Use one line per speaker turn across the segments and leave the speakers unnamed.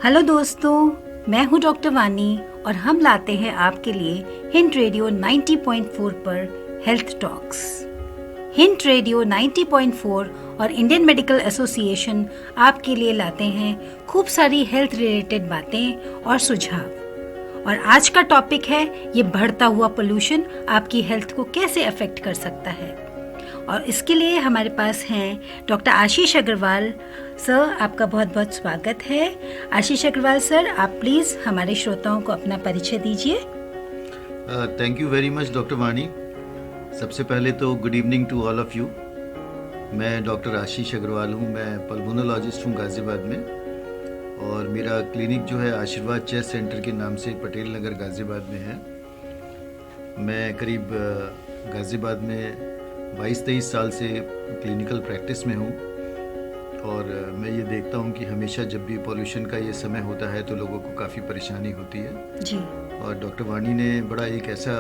Hello दोस्तों, मैं हूं डॉक्टर वानी और हम लाते हैं आपके लिए हिंट रेडियो 90.4 पर हेल्थ टॉक्स। हिंट रेडियो 90.4 और इंडियन मेडिकल एसोसिएशन आपके लिए लाते हैं खूब सारी हेल्थ रिलेटेड बातें और सुझाव। और आज का टॉपिक है ये बढ़ता हुआ पोल्यूशन आपकी हेल्थ को कैसे अफेक्ट कर सकता है। और इसके लिए हमारे पास हैं डॉक्टर आशीष अग्रवाल सर। आपका बहुत बहुत स्वागत है। आशीष अग्रवाल सर, आप प्लीज़ हमारे श्रोताओं को अपना परिचय दीजिए।
Thank you very much doctor Wani. सबसे पहले तो good evening to all of you. मैं डॉक्टर आशीष अग्रवाल हूँ। मैं पल्मोनोलॉजिस्ट हूँ गाज़ियाबाद में, और मेरा क्लिनिक जो है आशीर्वाद चेस्ट सेंटर के नाम से पटेल नगर गाज़ियाबाद में है। मैं करीब गाज़ियाबाद में 22-23 साल से क्लिनिकल प्रैक्टिस में हूँ, और मैं ये देखता हूँ कि हमेशा जब भी पॉल्यूशन का ये समय होता है तो लोगों को काफ़ी परेशानी होती है
जी।
और डॉक्टर वानी ने बड़ा एक ऐसा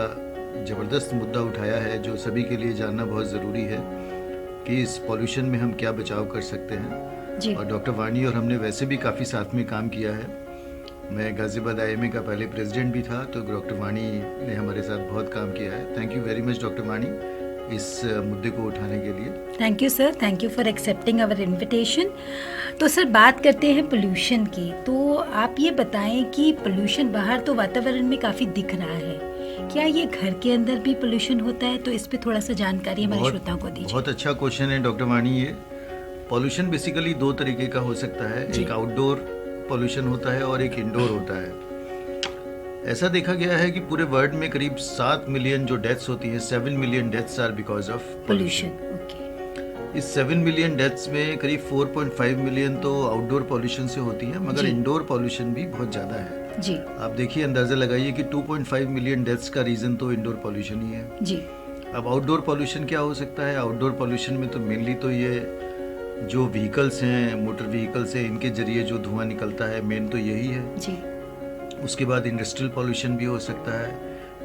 ज़बरदस्त मुद्दा उठाया है जो सभी के लिए जानना बहुत ज़रूरी है कि इस पॉल्यूशन में हम क्या बचाव कर सकते हैं
जी।
और डॉक्टर वानी और हमने वैसे भी काफ़ी साथ में काम किया है। मैं गाज़ियाबाद IMA का पहले प्रेसिडेंट भी था, तो डॉक्टर वानी ने हमारे साथ बहुत काम किया है। Thank you very much doctor Wani इस मुद्दे को उठाने के लिए।
Thank you sir, thank you for accepting our invitation. तो सर, बात करते हैं पोल्यूशन की। तो आप ये बताएं कि पोल्यूशन बाहर तो वातावरण में काफ़ी दिख रहा है, क्या ये घर के अंदर भी पोल्यूशन होता है? तो इस पे थोड़ा सा जानकारी हमारे श्रोताओं को दीजिए।
बहुत अच्छा क्वेश्चन है डॉक्टर वानी। ये पॉल्यूशन बेसिकली दो तरीके का हो सकता है। एक आउटडोर पॉल्यूशन होता है और एक इंडोर होता है। ऐसा देखा गया है कि पूरे वर्ल्ड में करीब 7 मिलियन जो डेथ्स होती हैं, 7 million deaths are because of
pollution.
इस 7 मिलियन डेथ्स में करीब 4.5 मिलियन तो आउटडोर पॉल्यूशन से होती हैं, मगर इंडोर पॉल्यूशन भी बहुत ज़्यादा है
जी।
आप देखिए, अंदाज़ा लगाइए कि 2.5 मिलियन डेथ्स का रीज़न तो इंडोर पॉल्यूशन ही है
जी।
अब आउटडोर पॉल्यूशन क्या हो सकता है? आउटडोर पॉल्यूशन में तो मेनली तो ये जो व्हीकल्स हैं, मोटर व्हीकल्स हैं, इनके जरिए जो धुआं निकलता है, मेन तो यही है
जी।
उसके बाद इंडस्ट्रियल पॉल्यूशन भी हो सकता है।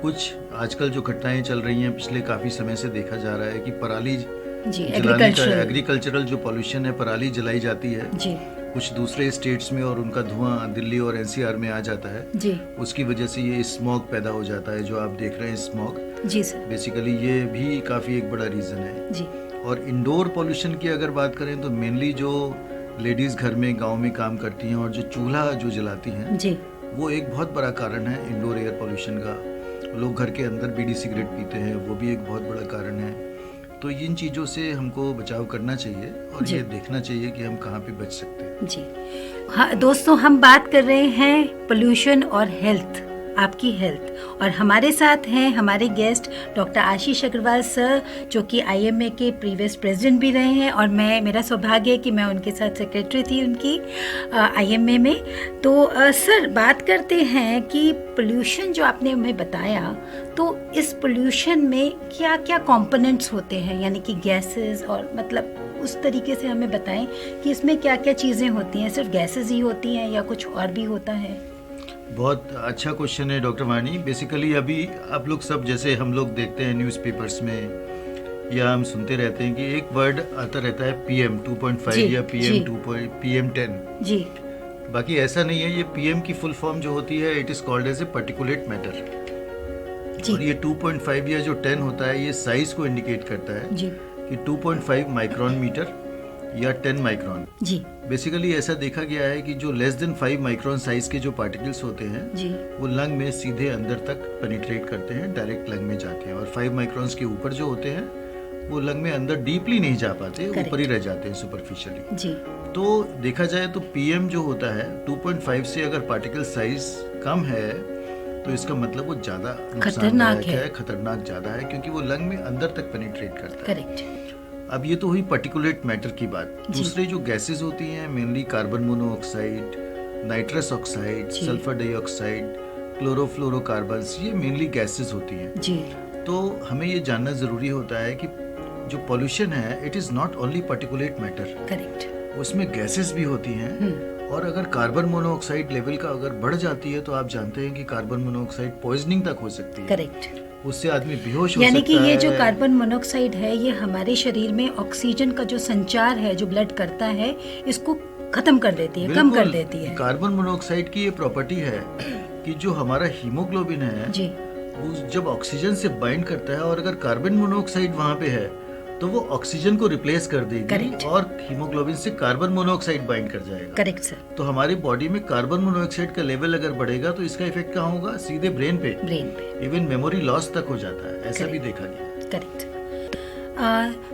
कुछ आजकल जो घटनाएं चल रही हैं, पिछले काफ़ी समय से देखा जा रहा है कि पराली जलाने का, एग्रीकल्चरल जो पॉल्यूशन है, पराली जलाई जाती है
जी।
कुछ दूसरे स्टेट्स में, और उनका धुआं दिल्ली और NCR में आ जाता है
जी।
उसकी वजह से ये स्मॉग पैदा हो जाता है जो आप देख रहे हैं स्मॉग।
जी सर।
बेसिकली ये भी काफ़ी एक बड़ा रीज़न है
जी।
और इंडोर पॉल्यूशन की अगर बात करें तो मेनली जो लेडीज़ घर में गाँव में काम करती हैं और जो चूल्हा जो जलाती हैं
जी,
वो एक बहुत बड़ा कारण है इंडोर एयर पोल्यूशन का। लोग घर के अंदर बीड़ी सिगरेट पीते हैं, वो भी एक बहुत बड़ा कारण है। तो इन चीज़ों से हमको बचाव करना चाहिए और ये देखना चाहिए कि हम कहाँ पे बच सकते हैं।
जी हाँ दोस्तों, हम बात कर रहे हैं पोल्यूशन और हेल्थ, आपकी हेल्थ। और हमारे साथ हैं हमारे guest doctor Ashish Agarwal sir, जो कि IMA के प्रीवियस प्रेसिडेंट भी रहे हैं, और मेरा सौभाग्य है कि मैं उनके साथ सेक्रेटरी थी उनकी IMA में। तो सर, बात करते हैं कि पोल्यूशन जो आपने हमें बताया, तो इस पोल्यूशन में क्या क्या कंपोनेंट्स होते हैं, यानी कि गैसेस, और मतलब उस तरीके से हमें बताएं कि इसमें क्या क्या चीज़ें होती हैं। सिर्फ गैसेस ही होती हैं या कुछ और भी होता है?
बहुत अच्छा क्वेश्चन है डॉक्टर वानी। बेसिकली अभी आप लोग सब, जैसे हम लोग देखते हैं न्यूज़पेपर्स में या हम सुनते रहते हैं कि एक वर्ड आता रहता है PM 2.5 या PM 10
जी।
बाकी ऐसा नहीं है। ये PM की फुल फॉर्म जो होती है, it is called as a particulate matter. और ये 2.5 या जो 10 होता है, ये साइज को इंडिकेट करता है
जी।
कि 2.5 माइक्रोन मीटर या 10 माइक्रोन।
जी।
बेसिकली ऐसा देखा गया है कि जो लेस देन 5 माइक्रोन साइज के जो पार्टिकल्स होते हैं
जी,
वो लंग में सीधे अंदर तक पेनिट्रेट करते हैं, डायरेक्ट लंग में जाते हैं। और 5 माइक्रोन्स के ऊपर जो होते हैं वो लंग में अंदर डीपली नहीं जा पाते, ऊपर ही रह जाते हैं सुपरफिशियली।
जी।
तो देखा जाए तो PM जो होता है 2.5 से अगर पार्टिकल साइज कम है तो इसका मतलब वो ज़्यादा
खतरनाक है,
खतरनाक ज़्यादा है, क्योंकि वो लंग में अंदर तक पेनिट्रेट करता है।
करेक्ट।
अब ये तो हुई पार्टिकुलेट मैटर की बात। दूसरे जो गैसेस होती हैं, mainly carbon monoxide, nitrous oxide, sulphur dioxide, chlorofluorocarbons, ये मेनली गैसेस होती हैं
जी।
तो हमें ये जानना ज़रूरी होता है कि जो पॉल्यूशन है, it is not only particulate matter,
correct,
उसमें गैसेस भी होती हैं। और अगर कार्बन मोनोऑक्साइड लेवल का अगर बढ़ जाती है तो आप जानते हैं कि कार्बन मोनोऑक्साइड पॉइजनिंग तक हो सकती है।
करेक्ट।
उससे आदमी बेहोश हो सकता है।
यानी कि ये जो कार्बन मोनोऑक्साइड है, ये हमारे शरीर में ऑक्सीजन का जो संचार है, जो ब्लड करता है, इसको खत्म कर देती है, कम कर देती है।
कार्बन मोनोऑक्साइड की ये प्रॉपर्टी है कि जो हमारा हीमोग्लोबिन है
जी,
वो जब ऑक्सीजन से बाइंड करता है और अगर कार्बन मोनोऑक्साइड वहाँ पे है तो वो ऑक्सीजन को रिप्लेस कर देगी
Correct.
और हीमोग्लोबिन से कार्बन मोनोऑक्साइड बाइंड कर जाएगा।
Correct sir.
तो हमारी बॉडी में कार्बन मोनोऑक्साइड का लेवल अगर बढ़ेगा तो इसका इफेक्ट कहाँ होगा? सीधे ब्रेन पे। इवन मेमोरी लॉस तक हो जाता है, ऐसा भी देखा गया।
करेक्ट।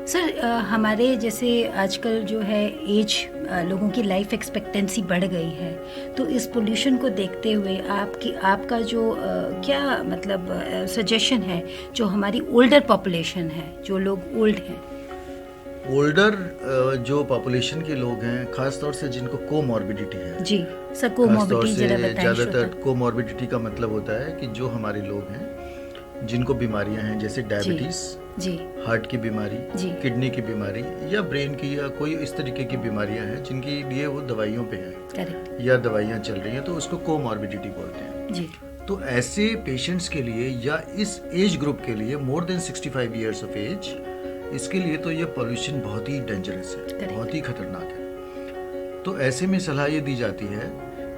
सर, हमारे जैसे आजकल जो है एज, लोगों की लाइफ एक्सपेक्टेंसी बढ़ गई है, तो इस पोल्यूशन को देखते हुए आपका जो क्या मतलब सजेशन है जो हमारी ओल्डर पॉपुलेशन है, जो लोग ओल्ड हैं,
ओल्डर जो पॉपुलेशन के लोग हैं, खास तौर से जिनको कोमॉर्बिडिटी है।
जी सर, कोमॉर्बिडिटी जरा बताएं।
ज़्यादातर कोमॉर्बिडिटी का मतलब होता है कि जो हमारे लोग हैं जिनको बीमारियां हैं, जैसे डायबिटीज,
जी,
हार्ट की बीमारी,
जी,
किडनी की बीमारी या ब्रेन की या कोई इस तरीके की बीमारियां हैं जिनके लिए वो दवाइयों पे है।
करेक्ट।
या दवाइयां चल रही हैं, तो उसको कोमॉर्बिडिटी बोलते हैं।
जी।
तो ऐसे पेशेंट्स के लिए या इस एज ग्रुप के लिए more than 65 years of age, इसके लिए तो ये पॉल्यूशन बहुत ही डेंजरस है, बहुत ही खतरनाक है। तो ऐसे में सलाह ये दी जाती है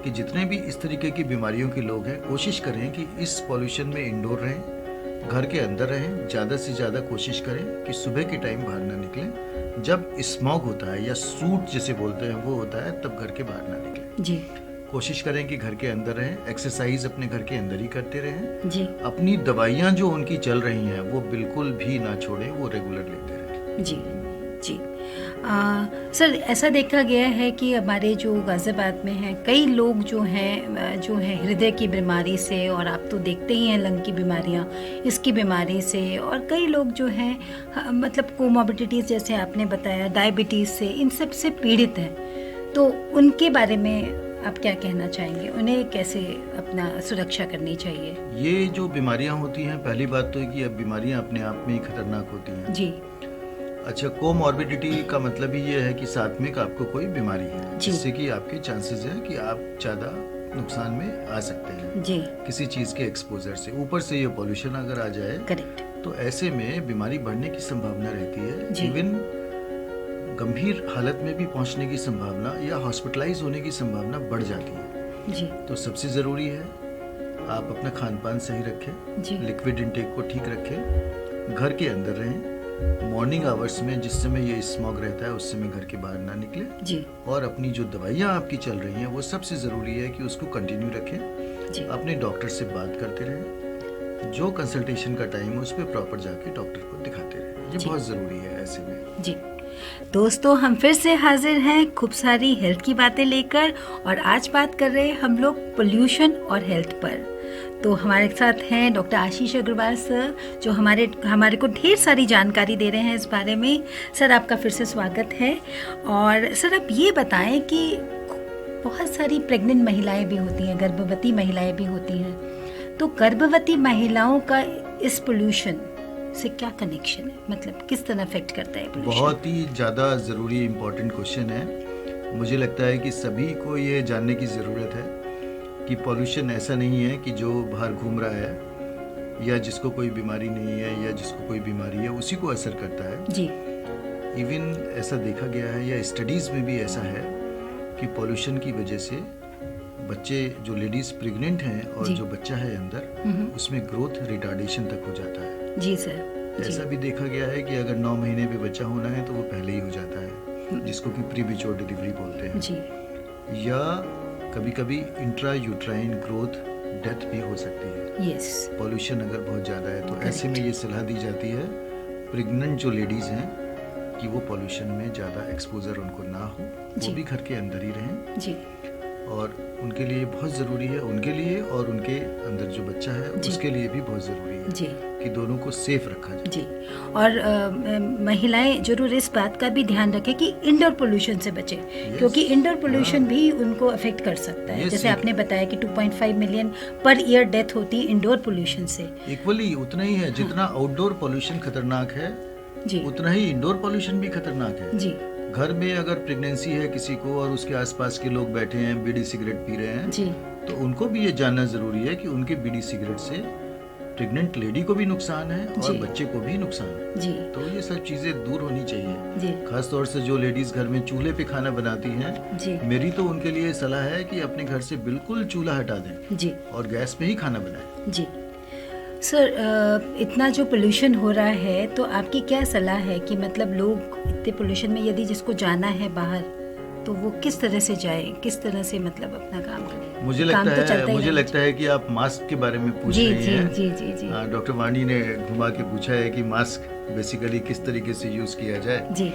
कि जितने भी इस तरीके की बीमारियों के लोग हैं, कोशिश करें कि इस पॉल्यूशन में इंडोर रहें, घर के अंदर रहें। ज़्यादा से ज़्यादा कोशिश करें कि सुबह के टाइम बाहर ना निकलें। जब स्मॉग होता है या सूट जिसे बोलते हैं वो होता है, तब घर के बाहर ना निकलें।
जी।
कोशिश करें कि घर के अंदर रहें, एक्सरसाइज अपने घर के अंदर ही करते रहें।
जी।
अपनी दवाइयाँ जो उनकी चल रही हैं वो बिल्कुल भी ना छोड़ें, वो रेगुलर लेते रहें।
जी जी। सर, ऐसा देखा गया है कि हमारे जो गाज़ियाबाद में हैं, कई लोग जो हैं हृदय की बीमारी से, और आप तो देखते ही हैं लंग की बीमारियां, इसकी बीमारी से, और कई लोग जो हैं मतलब कोमॉर्बिडिटीज़ जैसे आपने बताया, डायबिटीज़ से, इन सब से पीड़ित हैं। तो उनके बारे में आप क्या कहना चाहेंगे? उन्हें कैसे अपना सुरक्षा करनी चाहिए?
ये जो बीमारियां होती हैं, पहली बात तो है कि अब बीमारियां अपने आप में ही खतरनाक होती हैं।
जी।
अच्छा, कोमॉर्बिडिटी का मतलब ही ये है कि साथ में आपको कोई बीमारी है जिससे कि आपके चांसेस हैं कि आप ज़्यादा नुकसान में आ सकते हैं
जी,
किसी चीज़ के एक्सपोजर से। ऊपर से ये पॉल्यूशन अगर आ जाए,
करेक्ट,
तो ऐसे में बीमारी बढ़ने की संभावना रहती है। इवन गंभीर हालत में भी पहुंचने की संभावना या हॉस्पिटलाइज होने की संभावना बढ़ जाती है।
जी।
तो सबसे ज़रूरी है आप अपना खान पान सही रखें, लिक्विड इंटेक को ठीक रखें, घर के अंदर रहें, मॉर्निंग आवर्स में जिस समय ये स्मॉग रहता है उस समय घर के बाहर ना निकले
जी।
और अपनी जो दवाइयाँ आपकी चल रही हैं वो सबसे ज़रूरी है कि उसको कंटिन्यू रखें जी। अपने डॉक्टर से बात करते रहें, जो कंसल्टेशन का टाइम है उस पर प्रॉपर जाके डॉक्टर को दिखाते रहें, ये बहुत ज़रूरी है ऐसे में
जी। दोस्तों, हम फिर से हाजिर हैं खूब सारी हेल्थ की बातें लेकर, और आज बात कर रहे हैं हम लोग पोल्यूशन और हेल्थ पर। तो हमारे साथ हैं डॉक्टर आशीष अग्रवाल सर, जो हमारे को ढेर सारी जानकारी दे रहे हैं इस बारे में। सर, आपका फिर से स्वागत है। और सर, आप ये बताएं कि बहुत सारी प्रेग्नेंट महिलाएं भी होती हैं, गर्भवती महिलाएं भी होती हैं, तो गर्भवती महिलाओं का इस पोल्यूशन से क्या कनेक्शन है? मतलब किस तरह अफेक्ट करता है पोल्यूशन?
बहुत ही ज़्यादा ज़रूरी इम्पोर्टेंट क्वेश्चन है। मुझे लगता है कि सभी को ये जानने की ज़रूरत है कि पॉल्यूशन ऐसा नहीं है कि जो बाहर घूम रहा है या जिसको कोई बीमारी नहीं है या जिसको कोई बीमारी है उसी को असर करता है
जी।
इवन ऐसा देखा गया है या स्टडीज़ में भी ऐसा है कि पॉल्यूशन की वजह से बच्चे, जो लेडीज़ प्रेग्नेंट हैं और जो बच्चा है अंदर, उसमें ग्रोथ रिटार्डेशन तक हो जाता है।
जी सर।
ऐसा भी देखा गया है कि अगर 9 महीने पे बच्चा होना है तो वो पहले ही हो जाता है, जिसको कि प्रीमेच्योर डिलीवरी बोलते हैं
जी।
या कभी कभी इंट्रा यूट्राइन ग्रोथ डेथ भी हो सकती है।
यस।
पॉल्यूशन अगर बहुत ज़्यादा है तो ऐसे में ये सलाह दी जाती है प्रेग्नेंट जो लेडीज़ हैं कि वो पॉल्यूशन में ज़्यादा एक्सपोजर उनको ना हो, वो भी घर के अंदर ही रहें जी। और उनके लिए बहुत ज़रूरी है, उनके लिए और उनके अंदर जो बच्चा है उसके लिए भी बहुत ज़रूरी है जी कि दोनों को सेफ रखा जाए
जी। और महिलाएं जरूर इस बात का भी ध्यान रखें कि इंडोर पोल्यूशन से बचें, क्योंकि इंडोर पोल्यूशन भी उनको अफेक्ट कर सकता है। जैसे आपने बताया कि 2.5 मिलियन पर ईयर डेथ होती है इंडोर पोल्यूशन से।
इक्वली उतना ही है जितना आउटडोर पोल्यूशन खतरनाक है जी, उतना ही इंडोर पोल्यूशन भी खतरनाक है जी। घर में अगर प्रेगनेंसी है किसी को और उसके आसपास के लोग बैठे हैं, बीड़ी सिगरेट पी रहे हैं जी, तो उनको भी ये जानना जरूरी है कि उनके बीड़ी सिगरेट से प्रेग्नेंट लेडी को भी नुकसान है और
जी।
बच्चे को भी नुकसान है।
जी
तो ये सब चीजें दूर होनी चाहिए।
जी
खास तौर से जो लेडीज घर में चूल्हे पे खाना बनाती हैं,
जी
मेरी तो उनके लिए सलाह है कि अपने घर से बिल्कुल चूल्हा हटा दें
जी
और गैस पे ही खाना बनाएं।
जी। सर, इतना जो पोल्यूशन हो रहा है तो आपकी क्या सलाह है कि मतलब लोग इतने पोल्यूशन में यदि जिसको जाना है बाहर तो वो किस तरह से जाए, किस तरह से मतलब अपना काम करे?
मुझे
काम तो चलता ही
मुझे
रहना
लगता है कि आप मास्क के बारे में पूछ
जी
रही
जी
हैं।
जी जी जी
डॉक्टर वाणी ने घुमा के पूछा है कि मास्क बेसिकली किस तरीके से यूज किया जाए।
जी।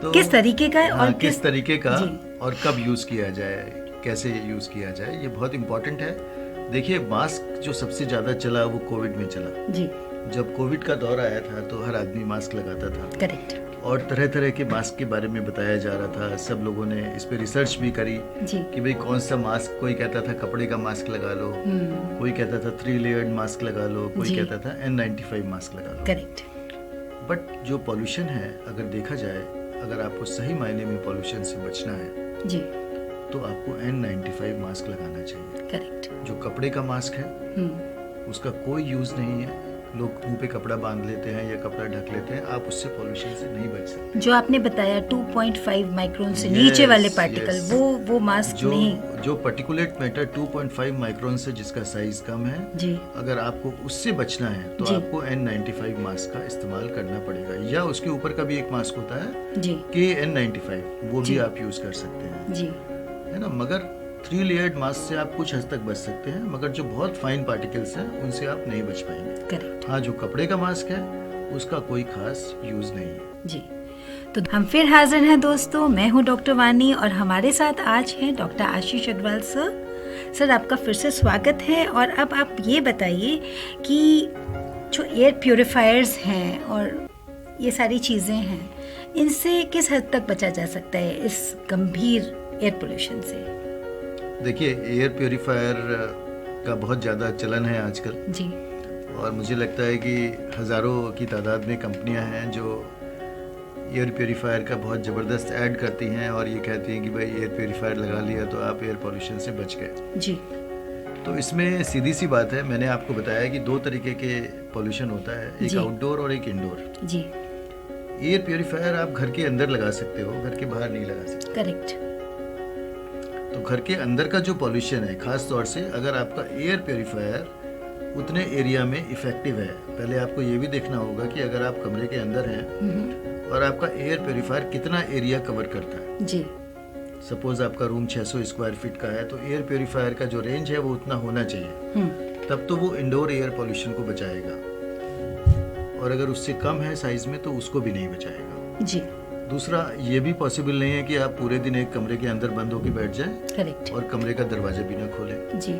तो
किस तरीके का है
हाँ,
और
किस तरीके का
जी।
और कब यूज किया जाए, कैसे यूज किया जाए, ये बहुत इम्पोर्टेंट है। देखिए, मास्क जो सबसे ज्यादा चला वो कोविड में चला।
जी
जब कोविड का दौर आया था तो हर आदमी मास्क लगाता था
करेक्ट
और तरह तरह के मास्क के बारे में बताया जा रहा था। सब लोगों ने इस पे रिसर्च भी करी
जी
कि भाई कौन सा मास्क, कोई कहता था कपड़े का मास्क लगा लो, कोई कहता था 3 लेयर्ड मास्क लगा लो, कोई
जी।
कहता था N95 मास्क लगा लो।
करेक्ट
बट जो पॉल्यूशन है, अगर देखा जाए, अगर आपको सही मायने में पॉल्यूशन से बचना है
जी
तो आपको N95 मास्क लगाना चाहिए।
करेक्ट
जो कपड़े का मास्क है उसका कोई यूज नहीं है। लोग मुंह पे कपड़ा बांध लेते हैं या कपड़ा ढक लेते हैं, आप उससे पॉल्यूशन से नहीं बच सकते।
जो आपने बताया 2.5 माइक्रोन से
Yes,
नीचे वाले पार्टिकल,
yes.
वो मास्क
जो
नहीं।
जो पर्टिकुलेट मैटर 2.5 माइक्रोन से जिसका साइज कम है,
जी
अगर आपको उससे बचना है तो
जी।
आपको N95 मास्क का इस्तेमाल करना पड़ेगा, या उसके ऊपर का भी एक मास्क होता है
जी
KN95, वो
जी।
भी आप यूज कर सकते हैं,
जी
है ना। मगर 3 लेयर्ड मास्क से आप कुछ हद तक बच सकते हैं, मगर जो बहुत फाइन पार्टिकल्स हैं उनसे आप नहीं बच पाएंगे।
करेक्ट
हाँ, जो कपड़े का मास्क है उसका कोई खास यूज नहीं है।
जी। तो हम फिर हाजिर हैं दोस्तों, मैं हूं डॉक्टर वानी और हमारे साथ आज हैं doctor Ashish Agarwal sir. Sir, आपका फिर से स्वागत है। और अब आप ये बताइए कि जो एयर प्योरीफायर्स हैं और ये सारी चीज़ें हैं, इनसे किस हद तक बचा जा सकता है इस गंभीर एयर पोल्यूशन से?
देखिए, एयर प्योरीफायर का बहुत ज़्यादा चलन है आजकल,
जी
और मुझे लगता है कि हज़ारों की तादाद में कंपनियां हैं जो एयर प्योरीफायर का बहुत ज़बरदस्त ऐड करती हैं और ये कहती हैं कि भाई एयर प्योरीफायर लगा लिया तो आप एयर पोल्यूशन से बच गए।
जी
तो इसमें सीधी सी बात है, मैंने आपको बताया कि 2 तरीके के पोल्यूशन होता है, एक
जी।
आउटडोर और एक इंडोर।
जी
एयर प्योरीफायर आप घर के अंदर लगा सकते हो, घर के बाहर नहीं लगा सकते।
करेक्ट
तो घर के अंदर का जो पॉल्यूशन है, खास तौर से अगर आपका एयर प्योरीफायर उतने एरिया में इफेक्टिव है, पहले आपको ये भी देखना होगा कि अगर आप कमरे के अंदर हैं और आपका एयर प्योरीफायर कितना एरिया कवर करता है।
जी
सपोज आपका रूम 600 स्क्वायर फीट का है तो एयर प्योरीफायर का जो रेंज है वो उतना होना चाहिए, तब तो वो इंडोर एयर पोल्यूशन को बचाएगा। और अगर उससे कम है साइज में तो उसको भी नहीं बचाएगा।
जी
दूसरा, ये भी पॉसिबल नहीं है कि आप पूरे दिन एक कमरे के अंदर बंद होकर बैठ जाएं
करेक्ट
और कमरे का दरवाजा भी ना खोलें।
जी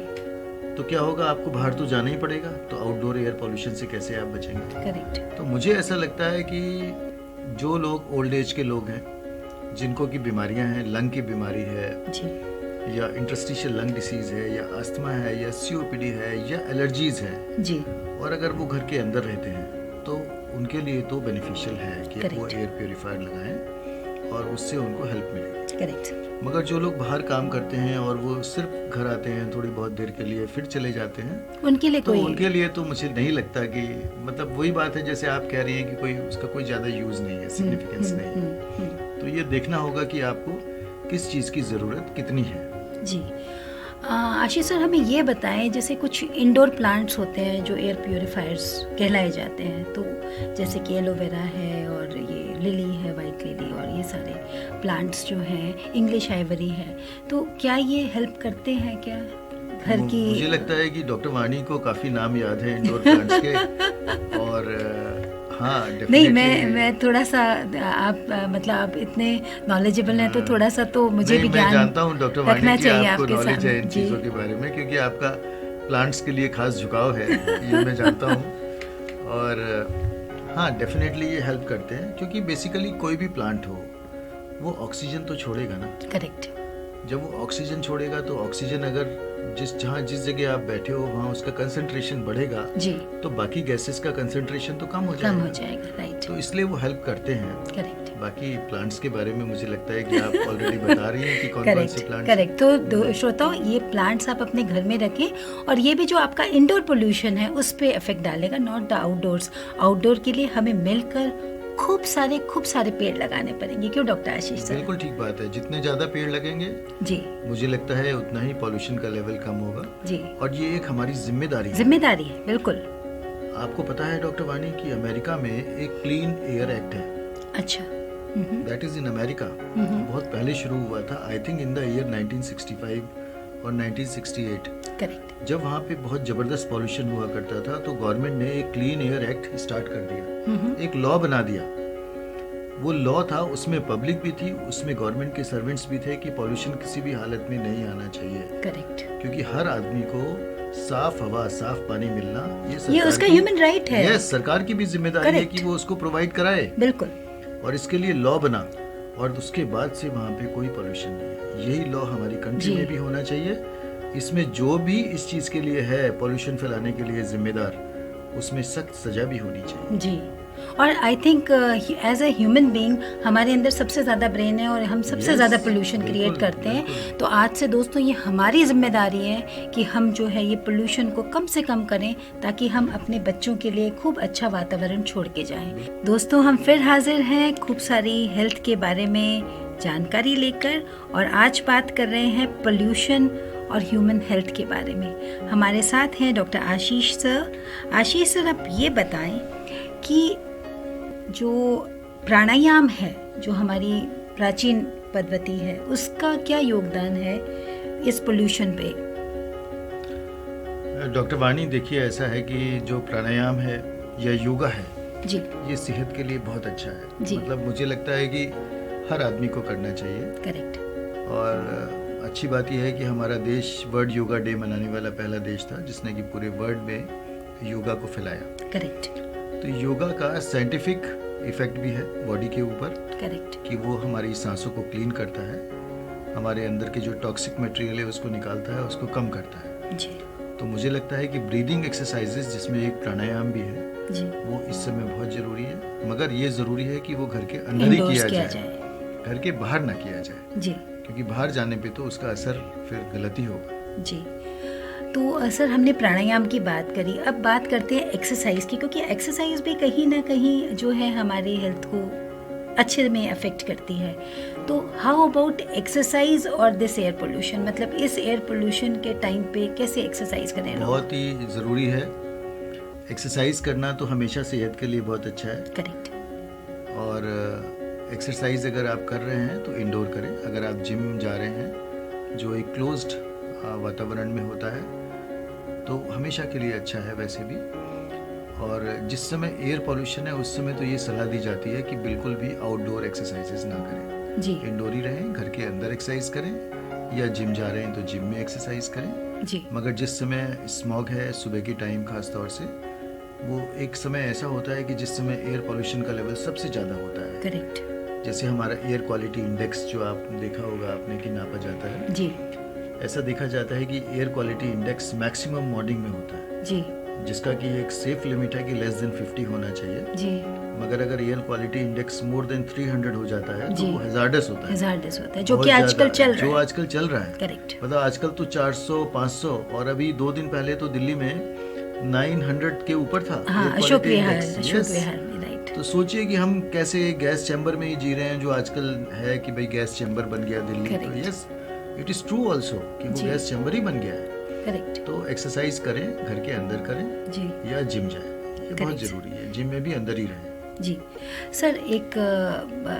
तो क्या होगा, आपको बाहर तो जाना ही पड़ेगा। तो आउटडोर एयर पोल्यूशन से कैसे आप बचेंगे?
करेक्ट
तो मुझे ऐसा लगता है कि जो लोग ओल्ड एज के लोग हैं, जिनको की बीमारियां हैं, लंग की बीमारी है
जी
या इंटरस्टिशियल लंग डिसीज है या अस्थमा है या COPD है या एलर्जीज हैं,
जी
और अगर वो घर के अंदर रहते हैं तो उनके लिए तो बेनिफिशियल है कि वो
Correct.
एयर प्योरीफायर लगाएं और उससे उनको हेल्प मिले।
करेक्ट
मगर जो लोग बाहर काम करते हैं और वो सिर्फ घर आते हैं थोड़ी बहुत देर के लिए फिर चले जाते हैं,
उनके लिए
तो
कोई
उनके लिए तो मुझे नहीं लगता कि, मतलब वही बात है जैसे आप कह रही हैं कि कोई उसका कोई ज़्यादा यूज़ नहीं है, सिग्निफिकेंस नहीं है। तो ये देखना होगा कि आपको किस चीज़ की ज़रूरत कितनी है।
जी। आशीष सर, हमें ये बताएं, जैसे कुछ इंडोर प्लांट्स होते हैं जो एयर प्योरीफायर्स कहलाए जाते हैं, तो जैसे कि एलोवेरा है और ये लिली है, वाइट लिली, और ये सारे प्लांट्स जो हैं, इंग्लिश आइवरी है, तो क्या ये हेल्प करते हैं क्या घर की?
मुझे लगता है कि डॉक्टर वाणी को काफ़ी नाम याद है इंडोर प्लांट्स के। और हाँ,
नहीं, मैं थोड़ा सा, आप मतलब आप इतने नॉलेजेबल हैं तो थोड़ा सा तो मुझे भी ज्ञान
मैं जानता हूँ डॉक्टर वाणी
रखना
की
चाहिए
आपको
आपके
नॉलेज है इन
सामने।
चीज़ों के बारे में, क्योंकि आपका प्लांट्स के लिए खास झुकाव है, ये मैं जानता हूँ। और हाँ, डेफिनेटली ये हेल्प करते हैं, क्योंकि बेसिकली कोई भी प्लांट हो वो ऑक्सीजन तो छोड़ेगा ना।
करेक्ट।
जब वो ऑक्सीजन छोड़ेगा तो ऑक्सीजन अगर जिस जगह आप बैठे हो वहाँ उसका कंसंट्रेशन बढ़ेगा
जी,
तो बाकी गैसेस का कंसंट्रेशन तो कम हो
कम
जाएगा।
हो जाएगा। राइट।
तो इसलिए वो हेल्प करते हैं।
करेक्ट।
बाकी प्लांट्स के बारे में मुझे लगता है कि आप ऑलरेडी बता रही हैं कि कौन कौन से प्लांट्स।
करेक्ट। तो श्रोताओं, ये प्लांट्स आप अपने घर में रखें और ये भी जो आपका इंडोर पोल्यूशन है उस पर इफेक्ट डालेगा, नॉट द आउटडोर्स। आउटडोर के लिए हमें मिलकर खूब सारे पेड़ लगाने पड़ेंगे, क्यों डॉक्टर आशीष सर?
बिल्कुल ठीक बात है, जितने ज्यादा पेड़ लगेंगे जी मुझे लगता है उतना ही पॉल्यूशन का लेवल कम होगा जी। और ये एक हमारी जिम्मेदारी है।
बिल्कुल।
आपको पता है डॉक्टर वानी कि अमेरिका में एक क्लीन एयर एक्ट है।
अच्छा।
That is in America. बहुत पहले शुरू हुआ था, I think in the year 1965 और 1968।
करेक्ट।
जब वहाँ पे बहुत जबरदस्त पॉल्यूशन हुआ करता था तो गवर्नमेंट ने एक क्लीन एयर एक्ट स्टार्ट कर दिया, एक लॉ बना दिया। वो लॉ था, उसमें पब्लिक भी थी, उसमें गवर्नमेंट के सर्वेंट्स भी थे कि पॉल्यूशन किसी भी हालत में नहीं आना चाहिए।
करेक्ट।
क्योंकि हर आदमी को साफ हवा, साफ पानी मिलना
ये उसका ह्यूमन राइट है।
यस, सरकार की भी जिम्मेदारी है कि वो उसको प्रोवाइड कराए।
बिल्कुल।
और इसके लिए लॉ बना और उसके बाद से वहाँ पे कोई पॉल्यूशन नहीं है। यही लॉ हमारी कंट्री में भी होना चाहिए। इसमें जो भी इस चीज के लिए है, पॉल्यूशन फैलाने के लिए जिम्मेदार, उसमें सख्त सजा भी होनी चाहिए
जी। और I think as a human being हमारे अंदर सबसे ज़्यादा ब्रेन है और हम सबसे ज़्यादा पोल्यूशन क्रिएट करते हैं। तो आज से दोस्तों ये हमारी जिम्मेदारी है कि हम जो है ये पोल्यूशन को कम से कम करें, ताकि हम अपने बच्चों के लिए खूब अच्छा वातावरण छोड़ के जाएं। दोस्तों, हम फिर हाजिर हैं खूब सारी हेल्थ के बारे में जानकारी लेकर, और आज बात कर रहे हैं पोल्यूशन और ह्यूमन हेल्थ के बारे में। हमारे साथ हैं डॉक्टर आशीष सर। आशीष सर, आप ये बताएं कि जो प्राणायाम है, जो हमारी प्राचीन पद्धति है, उसका क्या योगदान है इस पोल्यूशन पे?
डॉक्टर वाणी, देखिए ऐसा है कि जो प्राणायाम है या योगा है
जी,
ये सेहत के लिए बहुत अच्छा है
जी।
मतलब मुझे लगता है कि हर आदमी को करना चाहिए।
करेक्ट।
और अच्छी बात यह है कि हमारा देश वर्ल्ड योगा डे मनाने वाला पहला देश था जिसने कि पूरे वर्ल्ड में योगा को फैलाया।
करेक्ट।
तो योगा का साइंटिफिक इफेक्ट भी है बॉडी के ऊपर।
करेक्ट। कि
वो हमारी सांसों को क्लीन करता है, हमारे अंदर के जो टॉक्सिक मटेरियल है उसको निकालता है, उसको कम करता है
जी।
तो मुझे लगता है कि ब्रीदिंग एक्सरसाइजेस जिसमें एक प्राणायाम भी है
जी,
वो इस समय बहुत जरूरी है। मगर ये जरूरी है कि वो घर के अंदर ही किया जाए, घर के बाहर ना किया जाए
जी,
क्योंकि बाहर जाने पे तो उसका असर फिर गलत ही होगा
जी। तो सर, हमने प्राणायाम की बात करी, अब बात करते हैं एक्सरसाइज की, क्योंकि एक्सरसाइज भी कहीं ना कहीं जो है हमारी हेल्थ को अच्छे में अफेक्ट करती है। तो हाउ अबाउट एक्सरसाइज और दिस एयर पोल्यूशन, मतलब इस एयर पोल्यूशन के टाइम पे कैसे एक्सरसाइज करें?
बहुत ही ज़रूरी है एक्सरसाइज करना, तो हमेशा सेहत के लिए बहुत अच्छा है।
करेक्ट।
और एक्सरसाइज अगर आप कर रहे हैं तो इंडोर करें। अगर आप जिम जा रहे हैं जो एक क्लोज्ड वातावरण में होता है तो हमेशा के लिए अच्छा है वैसे भी। और जिस समय एयर पोल्यूशन है उस समय तो ये सलाह दी जाती है कि बिल्कुल भी आउटडोर एक्सरसाइजेस ना करें
जी,
इंडोर ही रहें, घर के अंदर एक्सरसाइज करें, या जिम जा रहे हैं तो जिम में एक्सरसाइज करें
जी।
मगर जिस समय स्मॉग है सुबह के टाइम खास तौर से, वो एक समय ऐसा होता है कि जिस समय एयर पोल्यूशन का लेवल सबसे ज़्यादा होता है।
करेक्ट।
जैसे हमारा एयर क्वालिटी इंडेक्स जो आप देखा होगा आपने कि नापा जाता है
जी,
ऐसा देखा जाता है कि air quality index maximum morning में होता है
जी,
जिसका कि एक सेफ लिमिट है कि लेस देन 50 होना चाहिए
जी।
मगर अगर air quality index more than 300 हो जाता है तो
जी।
वो हैजार्डस होता है,
हैजार्डस होता है, जो
बहुत
कि आजकल
ज़्यादा,
चल रहा
जो
है।
आजकल चल रहा है।
करेक्ट।
मतलब आजकल तो 400 500 और अभी 2 दिन पहले तो दिल्ली में 900 के ऊपर था।
हाँ,
air
अशोक
quality
विहार,
index।
अशोक
Yes।
विहार में, राइट।
तो सोचिए कि हम कैसे गैस चैम्बर में ही जी रहे हैं जो आजकल है कि भाई गैस चैम्बर बन गया दिल्ली। तो
Correct।
Yes, it is true also कि वो
जी।
गैस चैम्बर ही बन गया है।
करेक्ट।
तो एक्सरसाइज करें, घर के अंदर करें
जी,
या जिम जाए, ये बहुत
Correct।
जरूरी है। जिम में भी अंदर ही रहें।
जी। सर,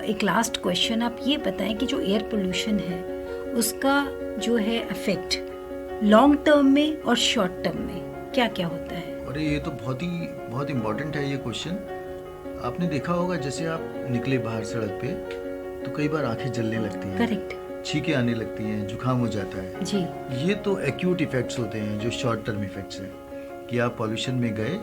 एक लास्ट क्वेश्चन, आप ये बताएं कि जो एयर पोल्यूशन है उसका जो है इफेक्ट लॉन्ग टर्म में और शॉर्ट टर्म में क्या क्या होता है?
अरे ये तो बहुत इम्पोर्टेंट है ये क्वेश्चन। आपने देखा होगा जैसे आप निकले बाहर सड़क पे तो कई बार आंखें जलने लगती हैं।
करेक्ट।
छींकें आने लगती हैं, जुकाम हो जाता है
जी,
ये तो एक्यूट इफेक्ट्स होते हैं जो शॉर्ट टर्म इफेक्ट्स हैं कि आप पॉल्यूशन में गए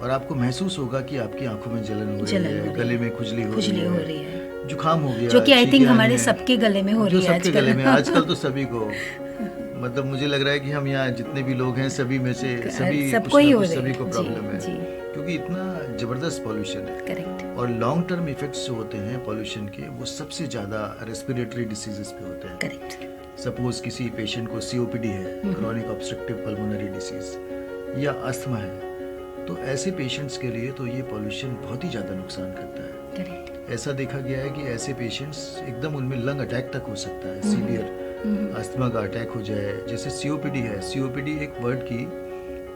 और आपको महसूस होगा कि आपकी आंखों में जलन हो रही है, गले में खुजली हो रही है, जुकाम हो गया,
जो कि आई थिंक
छींकें
हमारे
आनी है,
सबके गले में हो रही है
जो सबके गले में आजकल तो सभी को मतलब मुझे लग रहा है कि हम यहाँ जितने भी लोग हैं सभी में से सभी
सबको ही हो रही
सभी
है।
को प्रॉब्लम है,
जी।
क्योंकि इतना जबरदस्त पॉल्यूशन है।
करेक्ट।
और लॉन्ग टर्म इफेक्ट्स जो होते हैं पॉल्यूशन के, वो सबसे ज़्यादा रेस्पिरेटरी डिसीजेस पे होते हैं।
करेक्ट।
सपोज किसी पेशेंट को COPD है, क्रॉनिक ऑब्स्ट्रक्टिव पल्मोनरी डिसीज, या अस्थमा है, तो ऐसे पेशेंट्स के लिए तो ये पॉल्यूशन बहुत ही ज़्यादा नुकसान करता है।
करेक्ट।
ऐसा देखा गया है कि ऐसे पेशेंट्स एकदम उनमें लंग अटैक तक हो सकता है, सीवियर अस्थमा का अटैक हो जाए। जैसे COPD है, COPD एक बर्ड की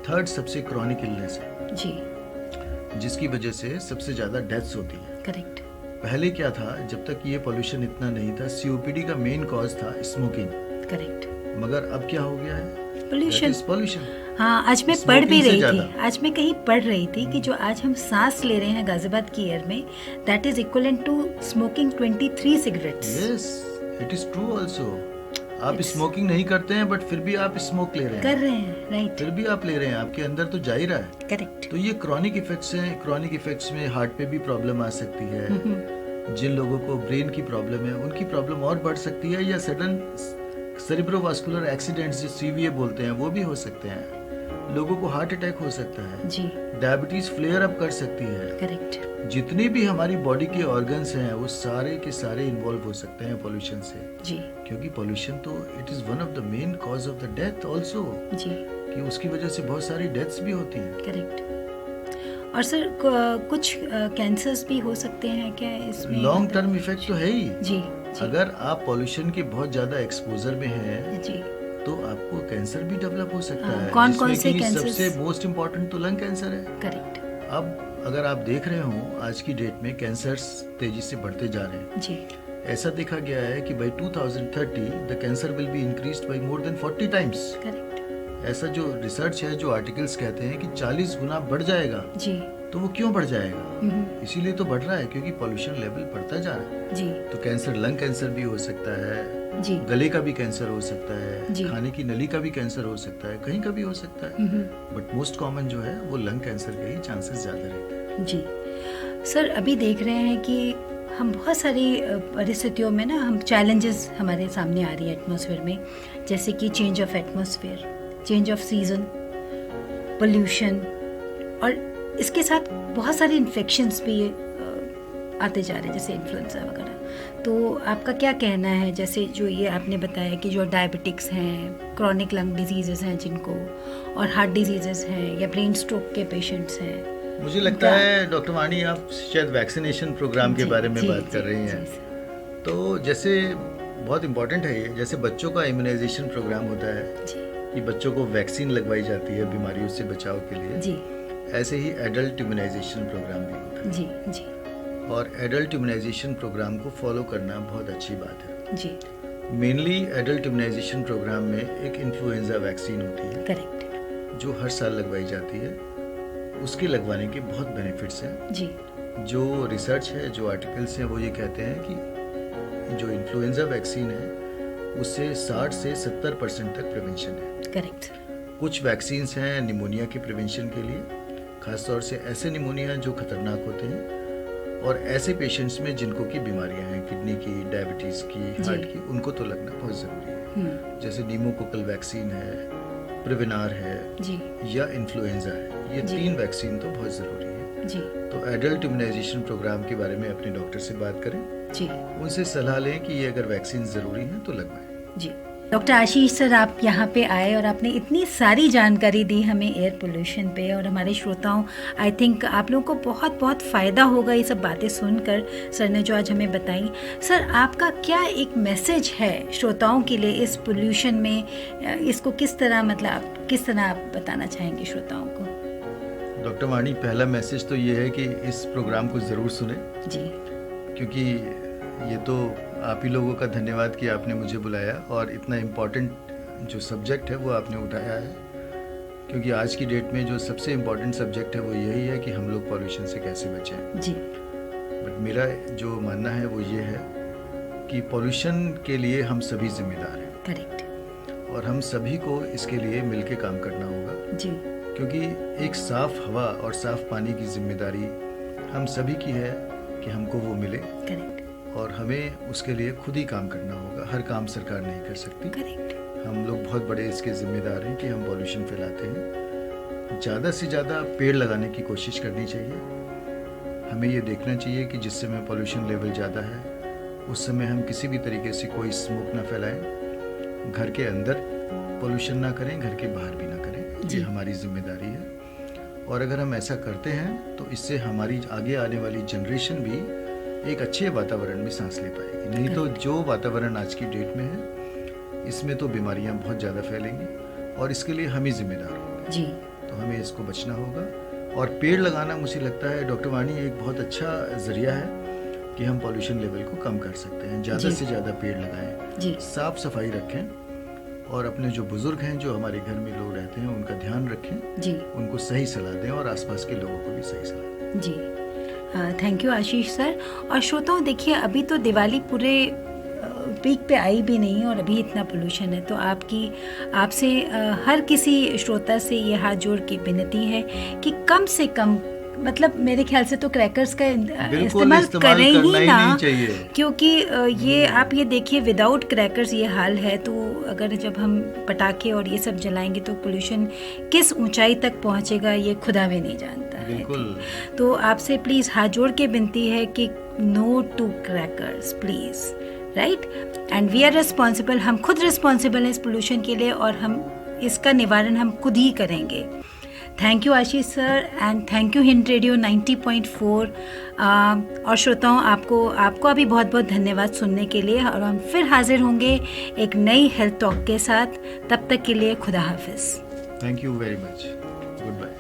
3rd सबसे क्रॉनिक इलनेस है
जी।
जिसकी वजह से सबसे ज़्यादा डेथ्स होती है।
करेक्ट।
पहले क्या था, जब तक ये पॉल्यूशन इतना नहीं था, COPD का मेन कॉज था स्मोकिंग।
करेक्ट।
मगर अब क्या हो गया है,
पोल्यूशन। हाँ, आज मैं पढ़ भी रही थी, आज मैं कहीं पढ़ रही थी कि जो आज हम सांस ले रहे हैं गाजियाबाद की एयर में, that is equivalent to smoking 23 cigarettes.
Yes, it is true also. आप स्मोकिंग नहीं करते हैं बट फिर भी आप स्मोक ले रहे हैं,
कर रहे हैं, राइट।
फिर भी आप ले रहे हैं, आपके अंदर तो जा ही रहा है।
करेक्ट।
तो ये क्रॉनिक इफेक्ट्स हैं। क्रॉनिक इफेक्ट्स में हार्ट पे भी प्रॉब्लम आ सकती है। जिन लोगों को ब्रेन की प्रॉब्लम है उनकी प्रॉब्लम और बढ़ सकती है, या सडन सेरिब्रोवास्कुलर एक्सीडेंट्स जो CVA बोलते हैं वो भी हो सकते हैं। लोगों को हार्ट अटैक हो सकता है
जी।
डायबिटीज फ्लेयर अप कर सकती है।
करेक्ट।
जितने भी हमारी बॉडी के ऑर्गन्स हैं वो सारे के सारे इन्वॉल्व हो सकते हैं पॉल्यूशन से।
जी।
क्योंकि पॉल्यूशन तो it is one of the main cause of the death also,
जी,
कि उसकी वजह से बहुत सारी डेथ्स भी होती हैं।
करेक्ट। और सर कुछ कैंसर्स भी हो सकते हैं क्या इसमें?
लॉन्ग टर्म इफेक्ट तो है ही।
जी।
अगर आप पॉल्यूशन के बहुत ज्यादा एक्सपोजर में हैं
जी,
तो आपको कैंसर भी डेवलप हो सकता है।
कौन-कौन
जिसमें
से
कि
कैंसर्स?
सबसे मोस्ट इम्पोर्टेंट तो लंग कैंसर है।
करेक्ट।
अब अगर आप देख रहे हो आज की डेट में कैंसर्स तेजी से बढ़ते जा रहे हैं।
जी।
ऐसा देखा गया है कि by 2030 the cancer will be increased by more than 40 times.
Correct.
ऐसा जो रिसर्च है, जो आर्टिकल्स कहते हैं कि 40 गुना बढ़ जाएगा।
जी।
तो वो क्यों बढ़ जाएगा? इसीलिए तो बढ़ रहा है क्योंकि पॉल्यूशन लेवल बढ़ता जा रहा है।
जी।
तो कैंसर, लंग कैंसर भी हो सकता है,
जी।
गले का भी कैंसर हो सकता है,
जी।
खाने की नली का भी कैंसर हो सकता है, कहीं का भी हो सकता है। बट मोस्ट कॉमन जो है वो लंग कैंसर के ही चांसेस ज्यादा रहते हैं।
जी सर, अभी देख रहे हैं कि हम बहुत सारी परिस्थितियों में ना, हम चैलेंजेस हमारे सामने आ रही है एटमॉस्फेयर में, जैसे कि change of atmosphere, change off season, pollution, और इसके साथ बहुत सारे इन्फेक्शंस भी आते जा रहे हैं, जैसे इन्फ्लुएंजा वगैरह। तो आपका क्या कहना है, जैसे जो ये आपने बताया कि जो डायबिटिक्स हैं, क्रॉनिक लंग डिजीजेस हैं जिनको, और हार्ट डिजीजेस हैं, या ब्रेन स्ट्रोक के पेशेंट्स हैं?
मुझे लगता है डॉक्टर वाणी आप शायद वैक्सीनेशन प्रोग्राम के बारे में बात कर रही हैं। तो जैसे बहुत इम्पोर्टेंट है ये, जैसे बच्चों का इम्यूनाइजेशन प्रोग्राम होता है कि बच्चों को वैक्सीन लगवाई जाती है बीमारियों से बचाव के लिए,
जी,
ऐसे ही एडल्ट इम्यूनाइजेशन प्रोग्राम भी होता है।
जी जी।
और एडल्ट इम्यूनाइजेशन प्रोग्राम को फॉलो करना बहुत अच्छी बात है।
जी।
मेनली एडल्ट इम्यूनाइजेशन प्रोग्राम में एक इन्फ्लुएंजा वैक्सीन होती है।
करेक्ट।
जो हर साल लगवाई जाती है। उसके लगवाने के बहुत बेनिफिट्स हैं।
जी।
जो रिसर्च है, जो आर्टिकल्स हैं, वो ये कहते हैं कि जो इन्फ्लुएंजा वैक्सीन है उससे 60 से 70% तक प्रिवेंशन है।
करेक्ट।
कुछ वैक्सीन्स हैं निमोनिया के प्रिवेंशन के लिए, खासतौर से ऐसे निमोनिया जो खतरनाक होते हैं, और ऐसे पेशेंट्स में जिनको की बीमारियां हैं, किडनी की, डायबिटीज़ की, हार्ट की, उनको तो लगना बहुत ज़रूरी है। जैसे नीमोकोकल वैक्सीन है, प्रिवेनार है
जी,
या इन्फ्लुएंजा है, ये 3 वैक्सीन तो बहुत ज़रूरी है।
जी।
तो एडल्ट इम्यूनाइजेशन प्रोग्राम के बारे में अपने डॉक्टर से बात करें,
जी,
उनसे सलाह लें कि ये अगर वैक्सीन ज़रूरी है तो लगवाएं।
जी। डॉक्टर आशीष सर, आप यहाँ पे आए और आपने इतनी सारी जानकारी दी हमें एयर पोल्यूशन पे, और हमारे श्रोताओं, आई थिंक आप लोगों को बहुत बहुत फ़ायदा होगा ये सब बातें सुनकर सर ने जो आज हमें बताई। सर, आपका क्या एक मैसेज है श्रोताओं के लिए इस पोल्यूशन में, इसको किस तरह, मतलब किस तरह आप बताना चाहेंगे श्रोताओं को?
डॉक्टर वाणी, पहला मैसेज तो ये है कि इस प्रोग्राम को ज़रूर सुने
जी,
क्योंकि ये तो आप ही लोगों का धन्यवाद कि आपने मुझे बुलाया और इतना इम्पोर्टेंट जो सब्जेक्ट है वो आपने उठाया है, क्योंकि आज की डेट में जो सबसे इम्पोर्टेंट सब्जेक्ट है वो यही है कि हम लोग पॉल्यूशन से कैसे बचें।
जी।
बट मेरा जो मानना है वो ये है कि पॉल्यूशन के लिए हम सभी जिम्मेदार हैं।
करेक्ट।
और हम सभी को इसके लिए मिलके काम करना होगा।
जी।
क्योंकि एक साफ हवा और साफ पानी की जिम्मेदारी हम सभी की है कि हमको वो मिले।
करेक्ट।
और हमें उसके लिए खुद ही काम करना होगा, हर काम सरकार नहीं कर सकती।
करेक्ट।
हम लोग बहुत बड़े इसके जिम्मेदार हैं कि हम पॉल्यूशन फैलाते हैं। ज़्यादा से ज़्यादा पेड़ लगाने की कोशिश करनी चाहिए। हमें ये देखना चाहिए कि जिस समय पॉल्यूशन लेवल ज़्यादा है उस समय हम किसी भी तरीके से कोई स्मोक ना फैलाएं, घर के अंदर पॉल्यूशन ना करें, घर के बाहर भी ना करें। ये हमारी जिम्मेदारी है। और अगर हम ऐसा करते हैं तो इससे हमारी आगे आने वाली जनरेशन भी एक अच्छे वातावरण में सांस ले पाएगी। नहीं तो जो वातावरण आज की डेट में है इसमें तो बीमारियां बहुत ज़्यादा फैलेंगी और इसके लिए हम ही जिम्मेदार होंगे जी। तो हमें इसको बचना होगा। और पेड़ लगाना मुझे लगता है डॉक्टर वाणी एक बहुत अच्छा ज़रिया है कि हम पॉल्यूशन लेवल को कम कर सकते हैं। ज़्यादा से ज़्यादा पेड़ लगाएं जी। साफ सफाई रखें और अपने जो बुजुर्ग हैं, जो हमारे घर में लोग रहते हैं, उनका ध्यान रखें जी। उनको सही सलाह दें और आसपास के लोगों को भी सही सलाह दें जी।
Thank you Ashish sir. और श्रोताओं, देखिए अभी तो दिवाली पूरे पीक पे आई भी नहीं और अभी इतना पोल्यूशन है, तो आपसे हर किसी श्रोता से ये हाथ जोड़ के विनती है कि कम से कम, मतलब मेरे ख्याल से तो क्रैकर्स का इस्तेमाल करें ही ना, क्योंकि ये आप ये देखिए विदाउट क्रैकर्स ये हाल है, तो अगर जब हम पटाखे और ये सब जलाएंगे तो पोल्यूशन किस ऊंचाई तक पहुंचेगा ये खुदा भी नहीं जानता है। तो आपसे प्लीज़ हाथ जोड़ के विनती है कि no to crackers please, right. And we are responsible, हम खुद रिस्पॉन्सिबल हैं इस पोल्यूशन के लिए और हम इसका निवारण हम खुद ही करेंगे। Thank you Ashish sir and thank you Hind radio 90.4। और श्रोताओं, आपको अभी बहुत बहुत धन्यवाद सुनने के लिए, और हम फिर हाजिर होंगे एक नई हेल्थ टॉक के साथ। तब तक के लिए खुदा हाफिज।
Thank you very much. Good bye.